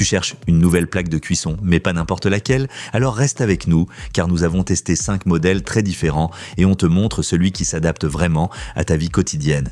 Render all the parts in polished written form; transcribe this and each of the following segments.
Tu cherches une nouvelle plaque de cuisson, mais pas n'importe laquelle? Alors reste avec nous, car nous avons testé 5 modèles très différents et on te montre celui qui s'adapte vraiment à ta vie quotidienne.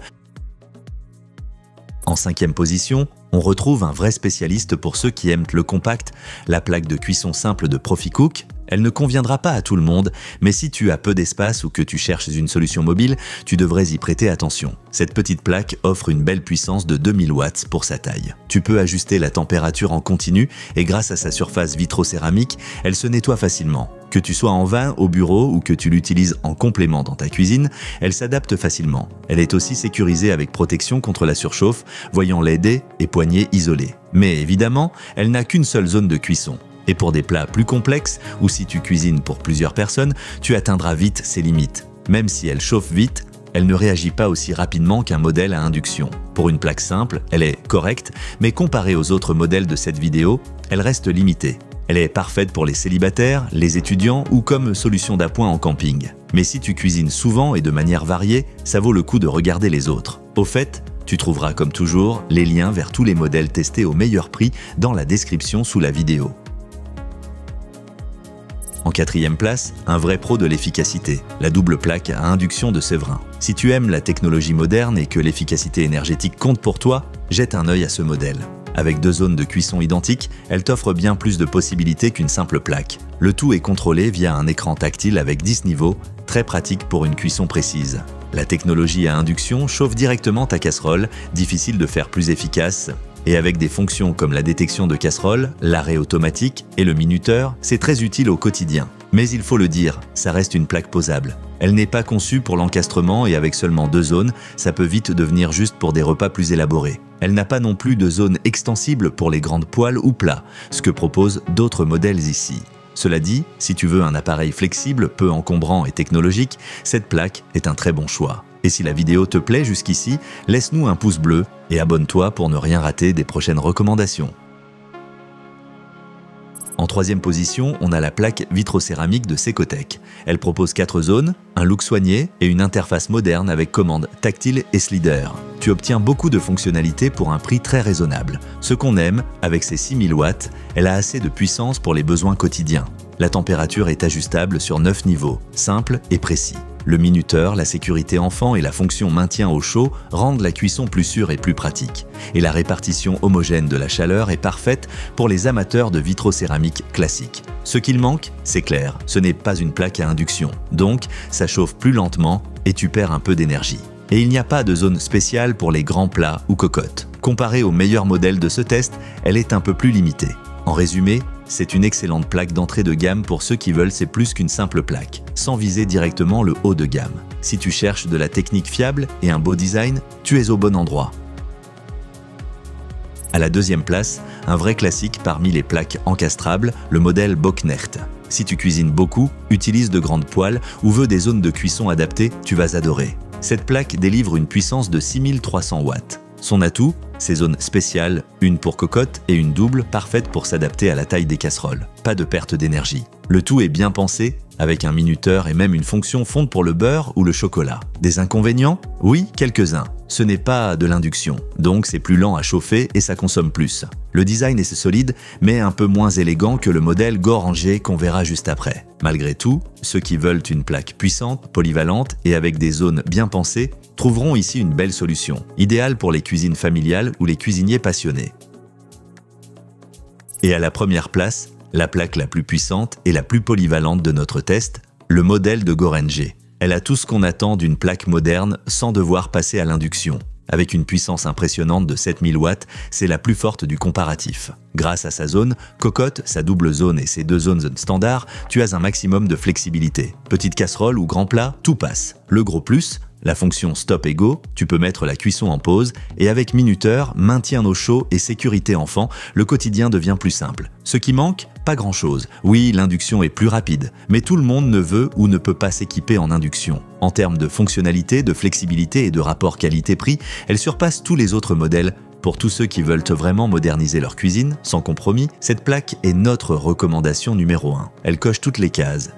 En 5e position, on retrouve un vrai spécialiste pour ceux qui aiment le compact, la plaque de cuisson simple de Proficook. Elle ne conviendra pas à tout le monde, mais si tu as peu d'espace ou que tu cherches une solution mobile, tu devrais y prêter attention. Cette petite plaque offre une belle puissance de 2000 watts pour sa taille. Tu peux ajuster la température en continu et grâce à sa surface vitrocéramique, elle se nettoie facilement. Que tu sois en van, au bureau ou que tu l'utilises en complément dans ta cuisine, elle s'adapte facilement. Elle est aussi sécurisée avec protection contre la surchauffe, voyant LED et poignées isolées. Mais évidemment, elle n'a qu'une seule zone de cuisson. Et pour des plats plus complexes, ou si tu cuisines pour plusieurs personnes, tu atteindras vite ses limites. Même si elle chauffe vite, elle ne réagit pas aussi rapidement qu'un modèle à induction. Pour une plaque simple, elle est correcte, mais comparée aux autres modèles de cette vidéo, elle reste limitée. Elle est parfaite pour les célibataires, les étudiants ou comme solution d'appoint en camping. Mais si tu cuisines souvent et de manière variée, ça vaut le coup de regarder les autres. Au fait, tu trouveras comme toujours les liens vers tous les modèles testés au meilleur prix dans la description sous la vidéo. En 4e place, un vrai pro de l'efficacité, la double plaque à induction de Séverin. Si tu aimes la technologie moderne et que l'efficacité énergétique compte pour toi, jette un œil à ce modèle. Avec 2 zones de cuisson identiques, elle t'offre bien plus de possibilités qu'une simple plaque. Le tout est contrôlé via un écran tactile avec 10 niveaux, très pratique pour une cuisson précise. La technologie à induction chauffe directement ta casserole, difficile de faire plus efficace. Et avec des fonctions comme la détection de casserole, l'arrêt automatique et le minuteur, c'est très utile au quotidien. Mais il faut le dire, ça reste une plaque posable. Elle n'est pas conçue pour l'encastrement et avec seulement 2 zones, ça peut vite devenir juste pour des repas plus élaborés. Elle n'a pas non plus de zone extensible pour les grandes poêles ou plats, ce que proposent d'autres modèles ici. Cela dit, si tu veux un appareil flexible, peu encombrant et technologique, cette plaque est un très bon choix. Et si la vidéo te plaît jusqu'ici, laisse-nous un pouce bleu et abonne-toi pour ne rien rater des prochaines recommandations. En 3e position, on a la plaque vitrocéramique de Secotech. Elle propose 4 zones, un look soigné et une interface moderne avec commande tactile et slider. Tu obtiens beaucoup de fonctionnalités pour un prix très raisonnable. Ce qu'on aime, avec ses 6000 watts, elle a assez de puissance pour les besoins quotidiens. La température est ajustable sur 9 niveaux, simple et précis. Le minuteur, la sécurité enfant et la fonction maintien au chaud rendent la cuisson plus sûre et plus pratique. Et la répartition homogène de la chaleur est parfaite pour les amateurs de vitrocéramique classique. Ce qu'il manque, c'est clair, ce n'est pas une plaque à induction. Donc, ça chauffe plus lentement et tu perds un peu d'énergie. Et il n'y a pas de zone spéciale pour les grands plats ou cocottes. Comparée au meilleur modèle de ce test, elle est un peu plus limitée. En résumé, c'est une excellente plaque d'entrée de gamme pour ceux qui veulent c'est plus qu'une simple plaque, sans viser directement le haut de gamme. Si tu cherches de la technique fiable et un beau design, tu es au bon endroit. À la 2e place, un vrai classique parmi les plaques encastrables, le modèle Boknecht. Si tu cuisines beaucoup, utilises de grandes poêles ou veux des zones de cuisson adaptées, tu vas adorer. Cette plaque délivre une puissance de 6300 watts. Son atout, ses zones spéciales, une pour cocotte et une double, parfaite pour s'adapter à la taille des casseroles. Pas de perte d'énergie. Le tout est bien pensé, avec un minuteur et même une fonction fonte pour le beurre ou le chocolat. Des inconvénients? Oui, quelques-uns. Ce n'est pas de l'induction, donc c'est plus lent à chauffer et ça consomme plus. Le design est solide, mais un peu moins élégant que le modèle Goranger qu'on verra juste après. Malgré tout, ceux qui veulent une plaque puissante, polyvalente et avec des zones bien pensées, trouveront ici une belle solution, idéale pour les cuisines familiales ou les cuisiniers passionnés. Et à la première place, la plaque la plus puissante et la plus polyvalente de notre test, le modèle de Goranger. Elle a tout ce qu'on attend d'une plaque moderne sans devoir passer à l'induction. Avec une puissance impressionnante de 7000 watts, c'est la plus forte du comparatif. Grâce à sa zone, cocotte, sa double zone et ses 2 zones standards, tu as un maximum de flexibilité. Petite casserole ou grand plat, tout passe. Le gros plus, la fonction Stop et Go, tu peux mettre la cuisson en pause et avec minuteur, maintien au chaud et sécurité enfant, le quotidien devient plus simple. Ce qui manque? Pas grand-chose. Oui, l'induction est plus rapide, mais tout le monde ne veut ou ne peut pas s'équiper en induction. En termes de fonctionnalité, de flexibilité et de rapport qualité-prix, elle surpasse tous les autres modèles. Pour tous ceux qui veulent vraiment moderniser leur cuisine, sans compromis, cette plaque est notre recommandation numéro 1. Elle coche toutes les cases.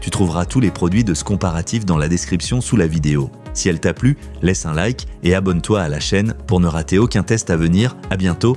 Tu trouveras tous les produits de ce comparatif dans la description sous la vidéo. Si elle t'a plu, laisse un like et abonne-toi à la chaîne pour ne rater aucun test à venir. À bientôt